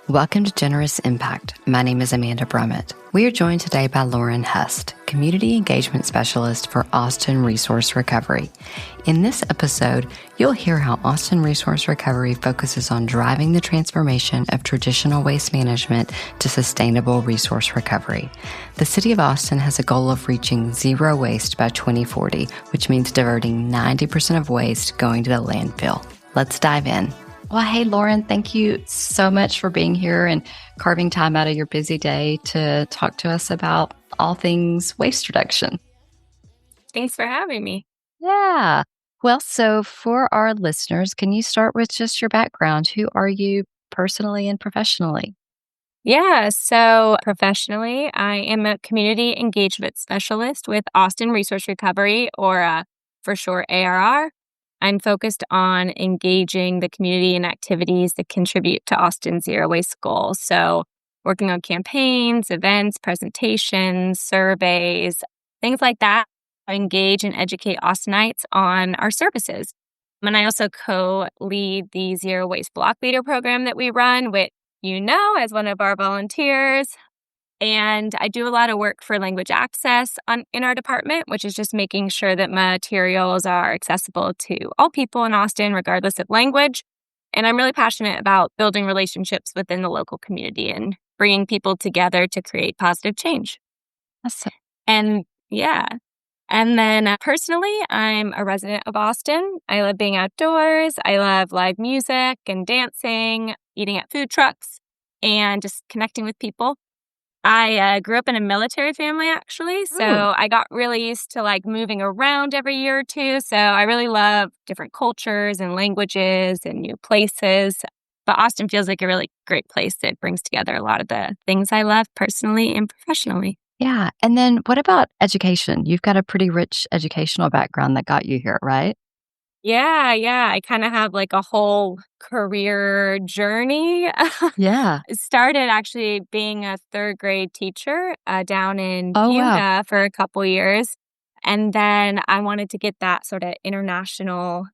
Welcome to Generous Impact. My name is Amanda Brummitt. We are joined today by Lauren Hust, Community Engagement Specialist for Austin Resource Recovery. In this episode, you'll hear how Austin Resource Recovery focuses on driving the transformation of traditional waste management to sustainable resource recovery. The City of Austin has a goal of reaching zero waste by 2040, which means diverting 90% of waste going to the landfill. Let's dive in. Well, hey, Lauren, thank you so much for being here and carving time out of your busy day to talk to us about all things waste reduction. Thanks for having me. Yeah. Well, so for our listeners, can you start with just your background? Who are you personally and professionally? Yeah, so professionally, I am a community engagement specialist with Austin Resource Recovery, or for short, ARR. I'm focused on engaging the community in activities that contribute to Austin's zero waste goal. So working on campaigns, events, presentations, surveys, things like that. I engage and educate Austinites on our services. And I also co-lead the Zero Waste Block Leader program that we run with, as one of our volunteers. And I do a lot of work for language access in our department, which is just making sure that materials are accessible to all people in Austin, regardless of language. And I'm really passionate about building relationships within the local community and bringing people together to create positive change. Awesome. And then personally, I'm a resident of Austin. I love being outdoors. I love live music and dancing, eating at food trucks, and just connecting with people. I grew up in a military family, actually, so I got really used to moving around every year or two. So I really love different cultures and languages and new places. But Austin feels like a really great place that brings together a lot of the things I love personally and professionally. Yeah. And then what about education? You've got a pretty rich educational background that got you here, right? Yeah. I kind of have a whole career journey. Yeah. It started actually being a third grade teacher down in Oh, Buda wow. for a couple years. And then I wanted to get that sort of international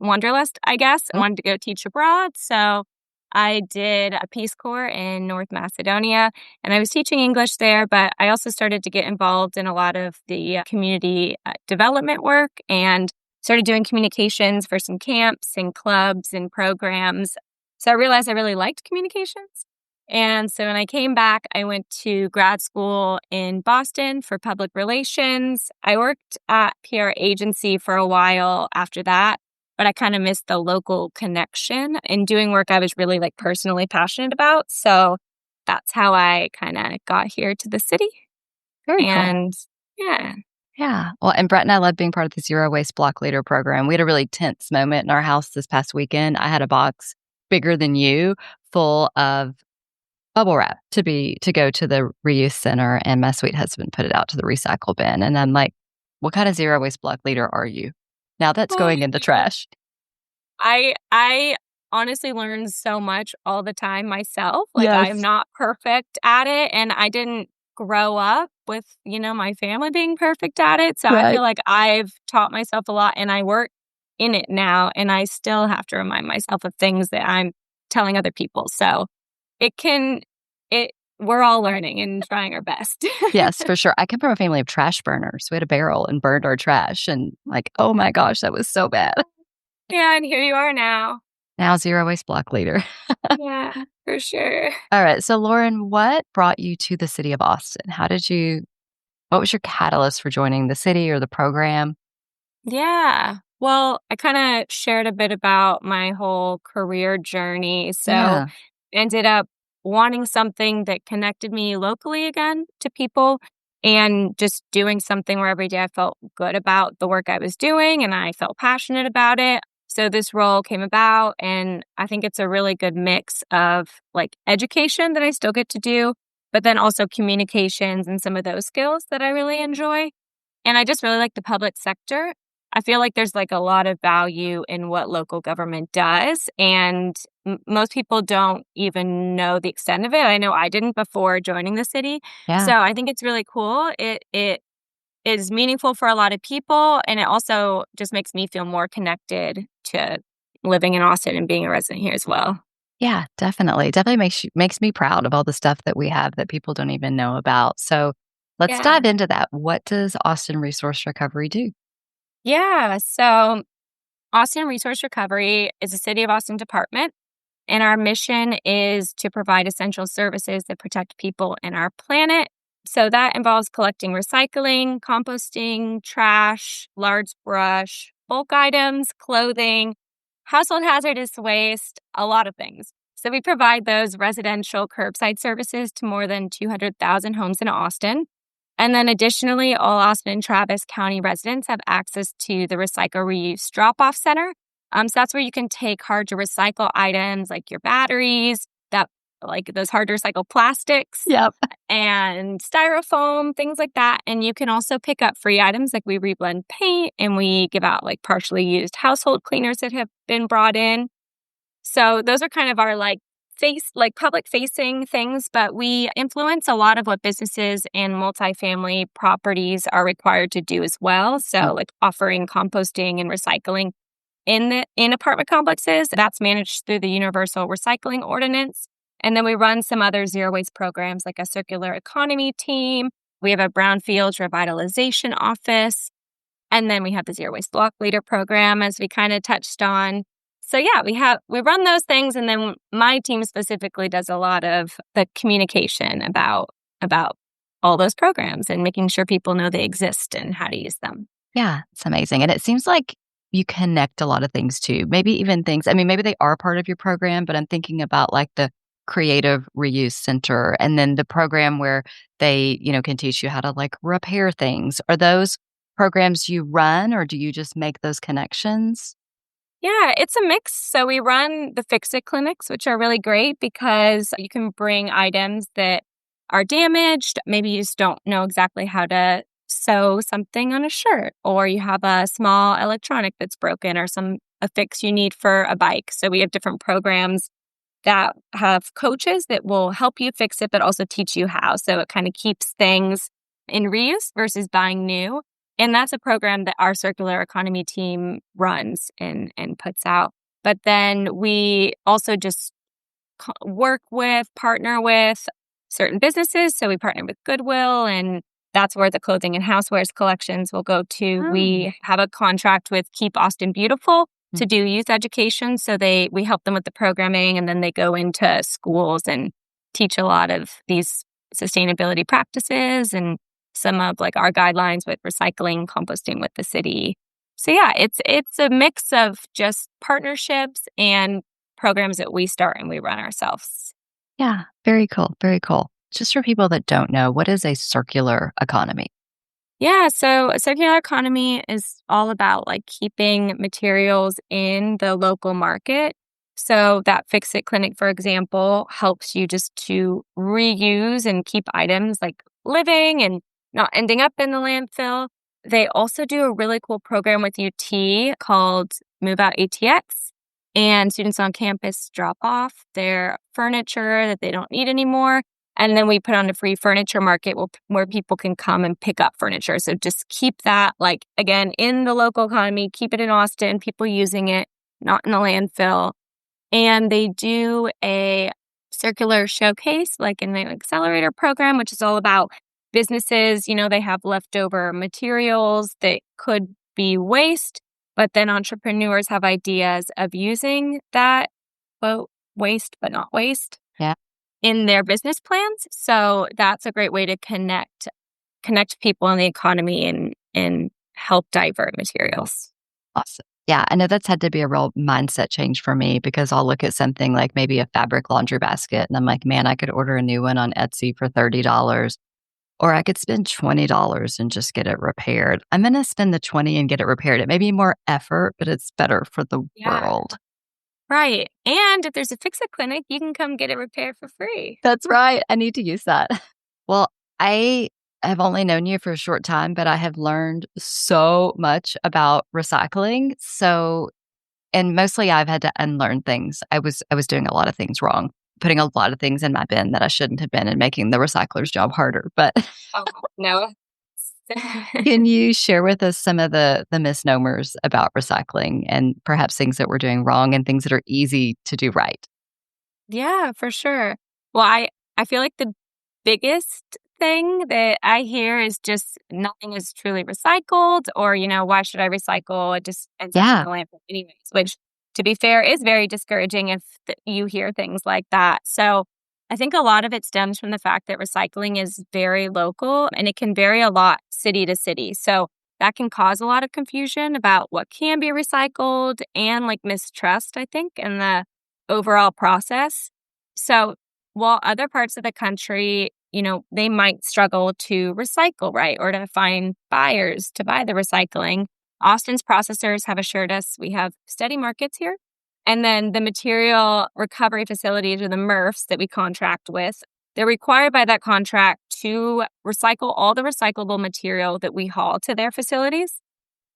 wanderlust, I guess. I wanted to go teach abroad. So I did a Peace Corps in North Macedonia, and I was teaching English there, but I also started to get involved in a lot of the community development work and started doing communications for some camps and clubs and programs. So I realized I really liked communications. And so when I came back, I went to grad school in Boston for public relations. I worked at PR agency for a while after that, but I kind of missed the local connection and doing work I was really personally passionate about. So that's how I kind of got here to the city. Very cool. And yeah. Yeah. Well, and Brett and I love being part of the Zero Waste Block Leader program. We had a really tense moment in our house this past weekend. I had a box bigger than you full of bubble wrap to go to the reuse center, and my sweet husband put it out to the recycle bin. And I'm like, what kind of zero waste block leader are you? Now that's going in the trash. I honestly learn so much all the time myself. Yes. I'm not perfect at it, and I didn't grow up with, my family being perfect at it. So Right. I feel like I've taught myself a lot, and I work in it now, and I still have to remind myself of things that I'm telling other people. So we're all learning and trying our best. Yes, for sure. I come from a family of trash burners. We had a barrel and burned our trash, and oh my gosh, that was so bad. Yeah, and here you are now. Now zero waste block leader. Yeah, for sure. All right. So Lauren, what brought you to the city of Austin? What was your catalyst for joining the city or the program? Yeah. Well, I kind of shared a bit about my whole career journey. So Yeah. ended up wanting something that connected me locally again to people and just doing something where every day I felt good about the work I was doing and I felt passionate about it. So this role came about, and I think it's a really good mix of education that I still get to do, but then also communications and some of those skills that I really enjoy. And I just really like the public sector. I feel like there's a lot of value in what local government does, and most people don't even know the extent of it. I know I didn't before joining the city. Yeah. So I think it's really cool. It is meaningful for a lot of people, and it also just makes me feel more connected to living in Austin and being a resident here as well. Yeah, definitely. Definitely makes me proud of all the stuff that we have that people don't even know about. So let's Yeah. dive into that. What does Austin Resource Recovery do? Yeah. So Austin Resource Recovery is a City of Austin department, and our mission is to provide essential services that protect people and our planet. So that involves collecting recycling, composting, trash, large brush, bulk items, clothing, household hazardous waste, a lot of things. So we provide those residential curbside services to more than 200,000 homes in Austin. And then additionally, all Austin and Travis County residents have access to the Recycle Reuse Drop Off Center. So that's where you can take hard to recycle items like your batteries, that like those hard to recycle plastics Yep. and styrofoam, things like that. And you can also pick up free items like we reblend paint and we give out like partially used household cleaners that have been brought in. So those are kind of our public facing things, but we influence a lot of what businesses and multifamily properties are required to do as well. Mm. So like offering composting and recycling in apartment complexes. That's managed through the Universal Recycling Ordinance. And then we run some other zero waste programs like a circular economy team. We have a brownfields revitalization office. And then we have the zero waste block leader program, as we kind of touched on. So yeah, we run those things, and then my team specifically does a lot of the communication about all those programs and making sure people know they exist and how to use them. Yeah, it's amazing. And it seems like you connect a lot of things too. Maybe even things, I mean, maybe they are part of your program, but I'm thinking about like the Creative Reuse Center and then the program where they, can teach you how to like repair things. Are those programs you run or do you just make those connections? Yeah, it's a mix. So we run the Fix It clinics, which are really great because you can bring items that are damaged. Maybe you just don't know exactly how to sew something on a shirt, or you have a small electronic that's broken, or a fix you need for a bike. So we have different programs that have coaches that will help you fix it, but also teach you how. So it kind of keeps things in reuse versus buying new. And that's a program that our circular economy team runs and puts out. But then we also just partner with certain businesses. So we partner with Goodwill, and that's where the clothing and housewares collections will go to. Oh. We have a contract with Keep Austin Beautiful Mm. to do youth education. So we help them with the programming, and then they go into schools and teach a lot of these sustainability practices and some of like our guidelines with recycling, composting with the city. So yeah, it's a mix of just partnerships and programs that we start and we run ourselves. Yeah, very cool. Very cool. Just for people that don't know, what is a circular economy? Yeah, so a circular economy is all about like keeping materials in the local market. So that Fix It clinic, for example, helps you just to reuse and keep items like living and not ending up in the landfill. They also do a really cool program with UT called Move Out ATX. And students on campus drop off their furniture that they don't need anymore. And then we put on a free furniture market where people can come and pick up furniture. So just keep that, like, again, in the local economy, keep it in Austin, people using it, not in the landfill. And they do a circular showcase, like in the accelerator program, which is all about businesses. They have leftover materials that could be waste, but then entrepreneurs have ideas of using that, quote, waste, but not waste Yeah. in their business plans. So that's a great way to connect people in the economy and help divert materials. Awesome. Yeah, I know that's had to be a real mindset change for me because I'll look at something like maybe a fabric laundry basket and I'm like, man, I could order a new one on Etsy for $30 or I could spend $20 and just get it repaired. I'm going to spend the 20 and get it repaired. It may be more effort, but it's better for the Yeah. world. Right. And if there's a Fix It clinic, you can come get it repaired for free. That's right. I need to use that. Well, I have only known you for a short time, but I have learned so much about recycling. So, and mostly I've had to unlearn things. I was doing a lot of things wrong, putting a lot of things in my bin that I shouldn't have been and making the recycler's job harder. But Oh, no. can you share with us some of the misnomers about recycling and perhaps things that we're doing wrong and things that are easy to do right? Yeah, for sure. Well, I feel like the biggest thing that I hear is just nothing is truly recycled or, why should I recycle? It just ends up in Yeah. the landfill anyways, which to be fair is very discouraging if you hear things like that. So I think a lot of it stems from the fact that recycling is very local and it can vary a lot city to city. So that can cause a lot of confusion about what can be recycled and like mistrust, I think, in the overall process. So while other parts of the country, they might struggle to recycle, right? Or to find buyers to buy the recycling. Austin's processors have assured us we have steady markets here. And then the material recovery facilities or the MRFs that we contract with, they're required by that contract to recycle all the recyclable material that we haul to their facilities.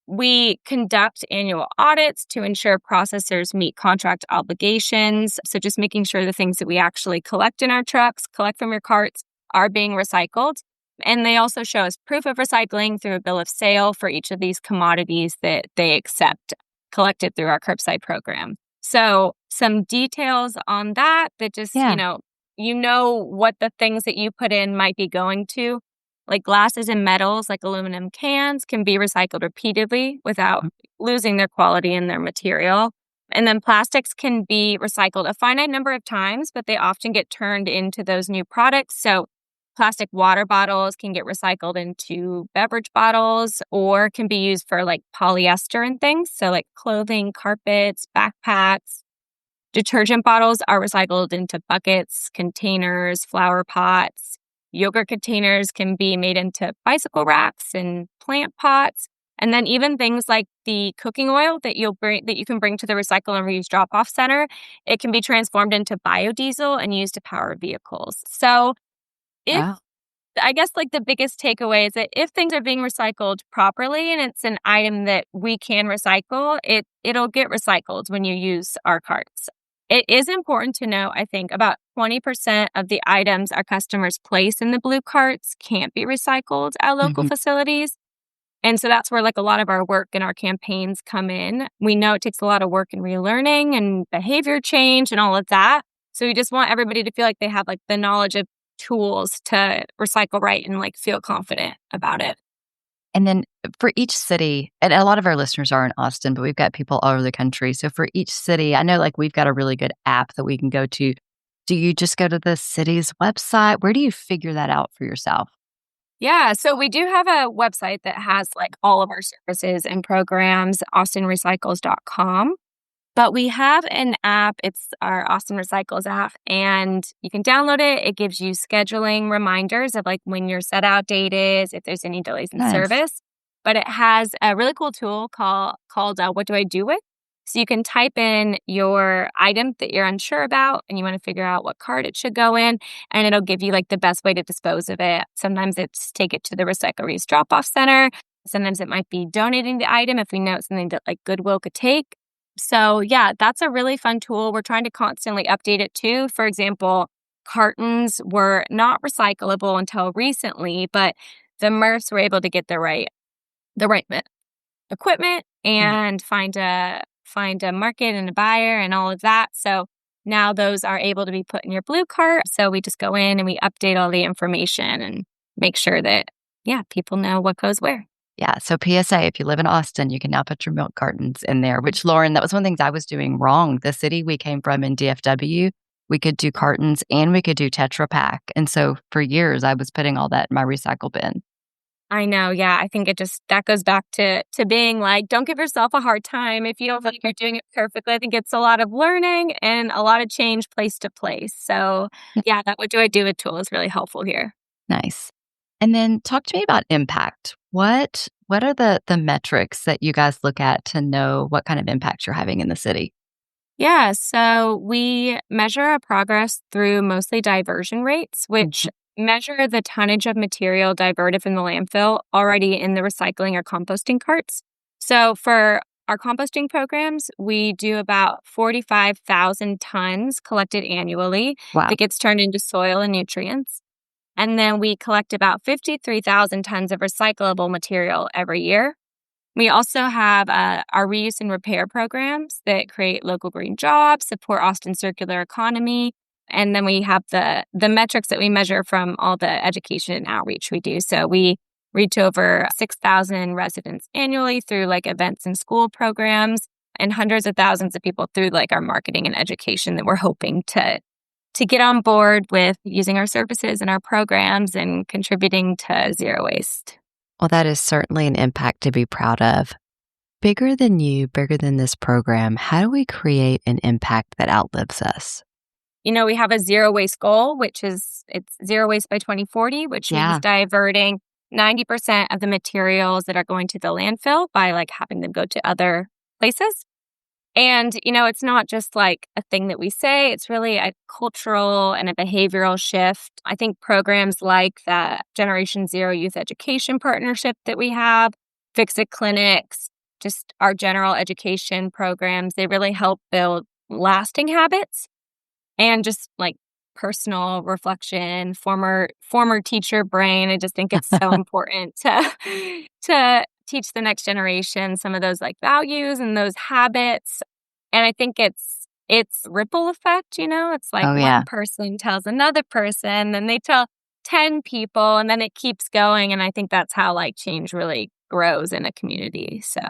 We conduct annual audits to ensure processors meet contract obligations. So just making sure the things that we actually collect in our trucks, collect from your carts, are being recycled. And they also show us proof of recycling through a bill of sale for each of these commodities that they accept collected through our curbside program. So some details on that just, Yeah. what the things that you put in might be going to. Like glasses and metals, like aluminum cans, can be recycled repeatedly without losing their quality and their material. And then plastics can be recycled a finite number of times, but they often get turned into those new products. So plastic water bottles can get recycled into beverage bottles or can be used for like polyester and things. So like clothing, carpets, backpacks. Detergent bottles are recycled into buckets, containers, flower pots. Yogurt containers can be made into bicycle racks and plant pots. And then even things like the cooking oil that you can bring to the recycle and reuse drop-off center, it can be transformed into biodiesel and used to power vehicles. So if Wow. I guess like the biggest takeaway is that if things are being recycled properly and it's an item that we can recycle, it'll get recycled when you use our carts. It is important to know, I think, about 20% of the items our customers place in the blue carts can't be recycled at local Mhm. facilities. And so that's where like a lot of our work and our campaigns come in. We know it takes a lot of work and relearning and behavior change and all of that. So we just want everybody to feel like they have like the knowledge of tools to recycle right and like feel confident about it. And then for each city, and a lot of our listeners are in Austin, but we've got people all over the country. So for each city, I know like we've got a really good app that we can go to. Do you just go to the city's website? Where do you figure that out for yourself? Yeah, so we do have a website that has like all of our services and programs, austinrecycles.com. But we have an app. It's our Austin Recycles app, and you can download it. It gives you scheduling reminders of like when your set out date is, if there's any delays in Nice. service. But it has a really cool tool called What Do I Do With? So you can type in your item that you're unsure about and you want to figure out what cart it should go in, and it'll give you like the best way to dispose of it. Sometimes it's take it to the recycle reuse drop off center. Sometimes it might be donating the item if we know it's something that like Goodwill could take. So yeah, that's a really fun tool. We're trying to constantly update it too. For example, cartons were not recyclable until recently, but the MRFs were able to get the right equipment Mm. and find a market and a buyer and all of that. So now those are able to be put in your blue cart. So we just go in and we update all the information and make sure that people know what goes where. Yeah. So PSA, if you live in Austin, you can now put your milk cartons in there, which Lauren, that was one of the things I was doing wrong. The city we came from in DFW, we could do cartons and we could do Tetra Pak. And so for years, I was putting all that in my recycle bin. I know, yeah. I think that goes back to being like, don't give yourself a hard time if you don't feel like you're doing it perfectly. I think it's a lot of learning and a lot of change place to place. So Yeah. yeah, that What Do I Do With tool is really helpful here. Nice. And then talk to me about impact. What are the metrics that you guys look at to know what kind of impact you're having in the city? Yeah, so we measure our progress through mostly diversion rates, which Mhm. measure the tonnage of material diverted from the landfill already in the recycling or composting carts. So for our composting programs, we do about 45,000 tons collected annually Wow. that gets turned into soil and nutrients. And then we collect about 53,000 tons of recyclable material every year. We also have our reuse and repair programs that create local green jobs, support Austin's circular economy, And then we have the metrics that we measure from all the education and outreach we do. So we reach over 6,000 residents annually through like events and school programs, and hundreds of thousands of people through like our marketing and education that we're hoping to get on board with using our services and our programs and contributing to zero waste. Well, that is certainly an impact to be proud of. Bigger than you, bigger than this program, how do we create an impact that outlives us? We have a zero waste goal, it's zero waste by 2040, which means diverting 90% of the materials that are going to the landfill by like having them go to other places. And, it's not just like a thing that we say, it's really a cultural and a behavioral shift. I think programs like the Generation Zero Youth Education Partnership that we have, Fix It clinics, just our general education programs, they really help build lasting habits and just like personal reflection, former teacher brain. I just think it's so important to teach the next generation some of those like values and those habits. And I think it's ripple effect, It's like one person tells another person, then they tell 10 people, and then it keeps going. And I think that's how like change really grows in a community. So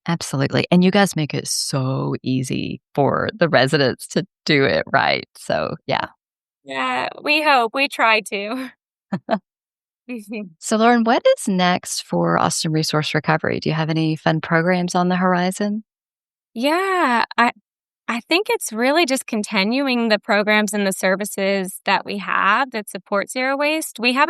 absolutely. And you guys make it so easy for the residents to do it right. So yeah. Yeah, we hope. We try to. So Lauren, what is next for Austin Resource Recovery? Do you have any fun programs on the horizon? Yeah, I think it's really just continuing the programs and the services that we have that support zero waste. We have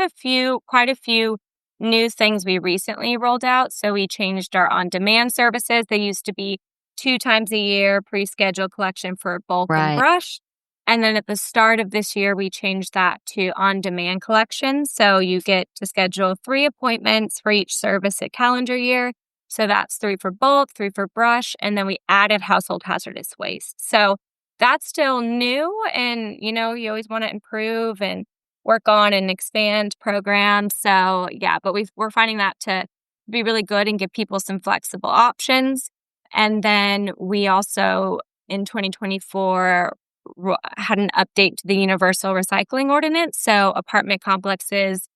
quite a few new things we recently rolled out. So we changed our on-demand services. They used to be 2 times a year pre-scheduled collection for bulk and brush. And then at the start of this year, we changed that to on-demand collection. So you get to schedule 3 appointments for each service at calendar year. So that's 3 for bulk, 3 for brush, and then we added household hazardous waste. So that's still new, and you always want to improve and work on and expand programs. So yeah, but we're finding that to be really good and give people some flexible options. And then we also in 2024 had an update to the Universal Recycling Ordinance. So apartment complexes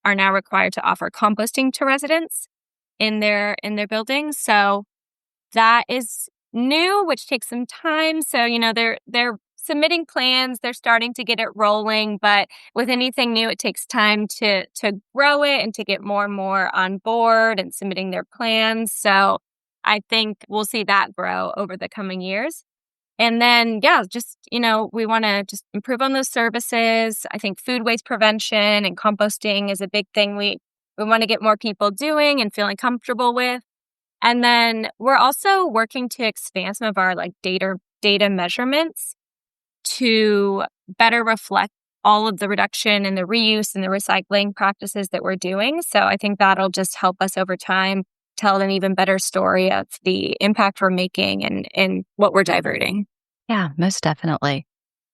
are now required to offer composting to residents in their buildings. So that is new, which takes some time. So, they're submitting plans, they're starting to get it rolling, but with anything new, it takes time to grow it and to get more and more on board and submitting their plans. So I think we'll see that grow over the coming years. And then, we want to just improve on those services. I think food waste prevention and composting is a big thing we want to get more people doing and feeling comfortable with. And then we're also working to expand some of our like data measurements to better reflect all of the reduction and the reuse and the recycling practices that we're doing. So I think that'll just help us over time tell an even better story of the impact we're making and what we're diverting. Yeah, most definitely.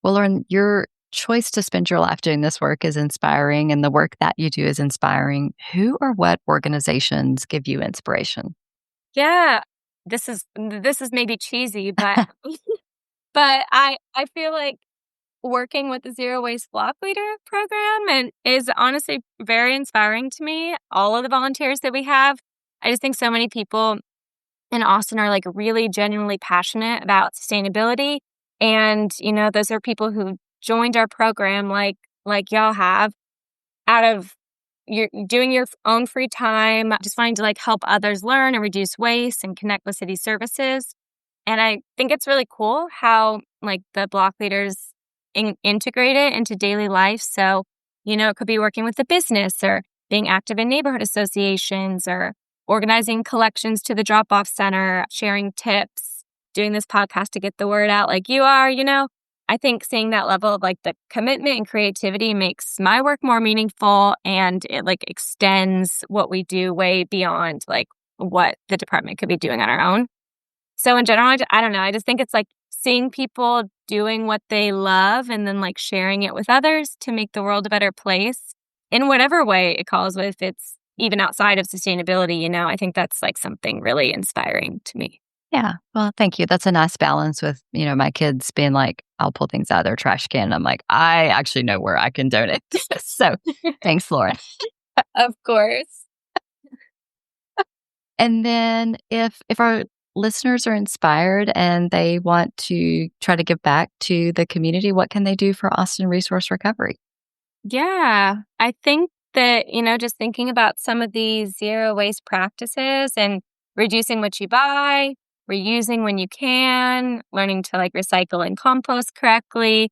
Well, Lauren, your choice to spend your life doing this work is inspiring, and the work that you do is inspiring. Who or what organizations give you inspiration? Yeah, this is maybe cheesy, but but I feel like working with the Zero Waste Block Leader program and is honestly very inspiring to me. All of the volunteers that we have, I just think so many people in Austin are like really genuinely passionate about sustainability. And, those are people who joined our program like y'all have out of you're doing your own free time, just wanting to like help others learn and reduce waste and connect with city services. And I think it's really cool how like the block leaders integrate it into daily life. So, it could be working with the business or being active in neighborhood associations or organizing collections to the drop-off center, sharing tips, doing this podcast to get the word out like you are, I think seeing that level of like the commitment and creativity makes my work more meaningful, and it like extends what we do way beyond like what the department could be doing on our own. So in general, I don't know. I just think it's like seeing people doing what they love and then like sharing it with others to make the world a better place in whatever way it calls, if it's even outside of sustainability, I think that's like something really inspiring to me. Yeah. Well, thank you. That's a nice balance with, my kids being like, I'll pull things out of their trash can. And I'm like, I actually know where I can donate. So thanks, Lauren. Of course. And then if our listeners are inspired and they want to try to give back to the community, what can they do for Austin Resource Recovery? Yeah. I think that, just thinking about some of these zero waste practices and reducing what you buy, reusing when you can, learning to recycle and compost correctly.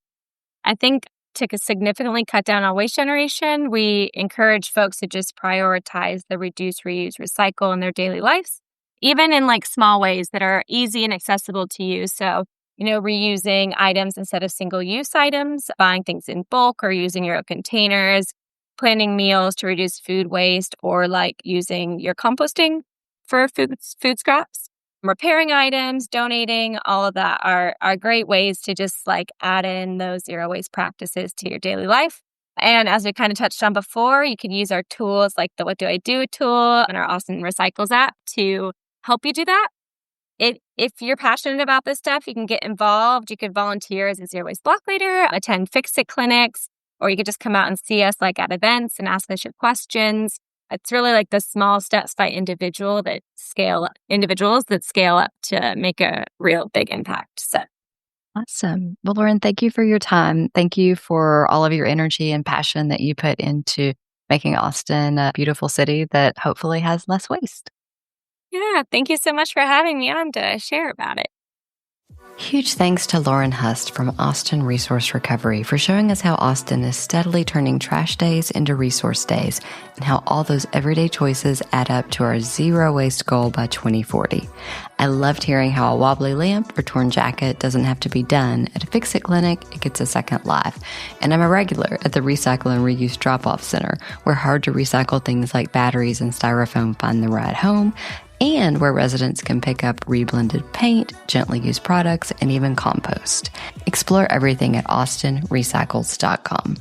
I think to significantly cut down on waste generation, we encourage folks to just prioritize the reduce, reuse, recycle in their daily lives, even in small ways that are easy and accessible to you. So, reusing items instead of single-use items, buying things in bulk or using your own containers, planning meals to reduce food waste, or using your composting for food scraps. Repairing items, donating, all of that are great ways to just add in those zero waste practices to your daily life. And as we kind of touched on before, you can use our tools like the What Do I Do tool and our Austin Recycles app to help you do that. If you're passionate about this stuff, you can get involved. You could volunteer as a zero waste block leader, attend Fix-It clinics, or you could just come out and see us at events and ask us your questions. It's really the small steps by individuals that scale up to make a real big impact. So Awesome. Well, Lauren, thank you for your time. Thank you for all of your energy and passion that you put into making Austin a beautiful city that hopefully has less waste. yeah, thank you so much for having me on to share about it. Huge thanks to Lauren Hust from Austin Resource Recovery for showing us how Austin is steadily turning trash days into resource days and how all those everyday choices add up to our zero waste goal by 2040. I loved hearing how a wobbly lamp or torn jacket doesn't have to be done. At a Fix-It clinic, it gets a second life. And I'm a regular at the Recycle and Reuse Drop-Off Center, where hard to recycle things like batteries and styrofoam find the ride home, and where residents can pick up reblended paint, gently used products, and even compost. Explore everything at austinrecycles.com.